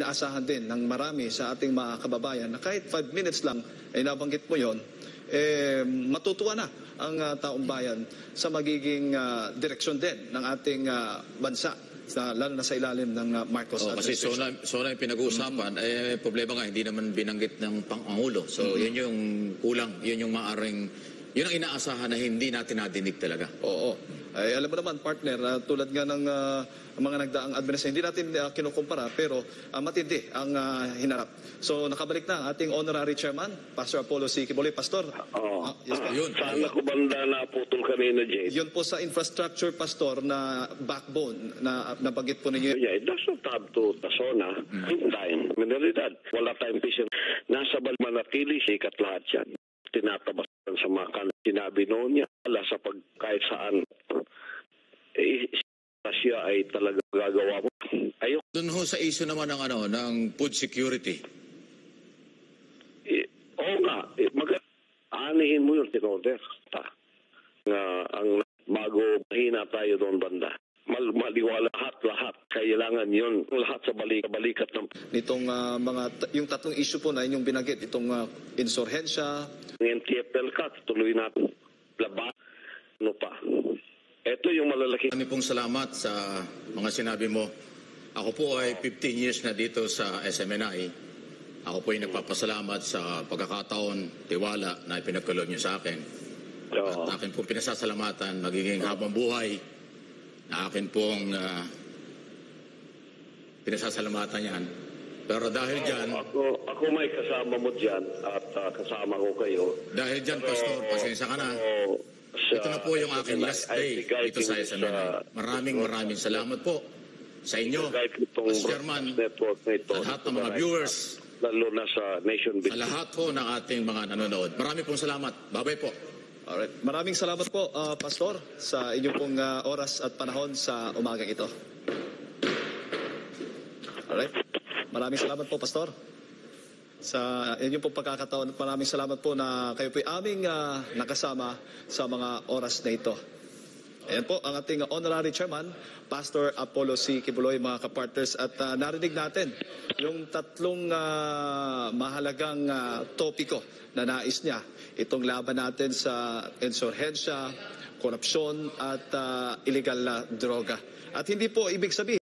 inaasahan din ng marami sa ating mga kababayan na kahit 5 minutes lang ay nabanggit mo yon, matutuwa na ang taong bayan sa magiging direksyon din ng ating bansa, lalo na sa ilalim ng Marcos administration. Kasi so na yung pinag-uusapan, problema nga, hindi naman binanggit ng Pangulo. So, yun yung kulang, yun yung maaring, yun ang inaasahan na hindi natin nadinig talaga. Oo. Ay, alam mo naman, partner, tulad nga ng mga nagdaang administrasyon, hindi natin kinukumpara, pero matindi ang hinarap. So, nakabalik na ang ating honorary chairman, Pastor Apollo C. Kibuloy. Pastor. Yes, yun. Saan ako banda na putol kanina, Jade? Yun po sa infrastructure, Pastor, na backbone na nabanggit po ninyo. Yeah, it does not have to tasona in time. In realidad, wala tayong vision. Nasa Manatili, sikat lahat yan. Tinatabasan sa mga sinabi noon niya, wala sa kahit saan. Siya ay talaga gagawa mo. Ayok. Doon ho sa issue naman ng ng food security. Oo nga, aanihin mo yung tinoder. Ang bago mahina tayo doon banda. Maliwala lahat. Kailangan yun lahat sa balikat ng nitong yung tatlong issue po na inyong binanggit, itong insurhensya, ng NTFL cut, tuloy natin. Laban, ano pa. Ito yung malalaki. Kami pong salamat sa mga sinabi mo. Ako po ay 15 years na dito sa SMNI. Ako po ay nagpapasalamat sa pagkakataon, tiwala na ipinagkaloob niyo sa akin. At akin pong pinasasalamatan, magiging habang buhay, na akin pong pinasasalamatan yan. Pero dahil dyan... Ako may kasama mo dyan at kasama ko kayo. Dahil dyan, Pastor, pasensya ka na. Ito na po yung aking last day dito sa SMNI. Maraming salamat po sa inyo, as chairman, sa lahat ng mga viewers, lalo na sa Nation sa lahat po ng ating mga nanonood. Marami pong salamat. Bye-bye po. Alright. Maraming salamat po, Pastor, sa inyong pong oras at panahon sa umagang ito. Alright. Maraming salamat po, Pastor, sa inyong pong pagkakataon. Maraming salamat po na kayo po aming nakasama sa mga oras na ito. Ayan po ang ating honorary chairman, Pastor Apollo C. Kibuloy, mga kapartners. At narinig natin yung tatlong mahalagang topiko na nais niya. Itong laban natin sa insurhensya, korupsyon at illegal na droga. At hindi po ibig sabihin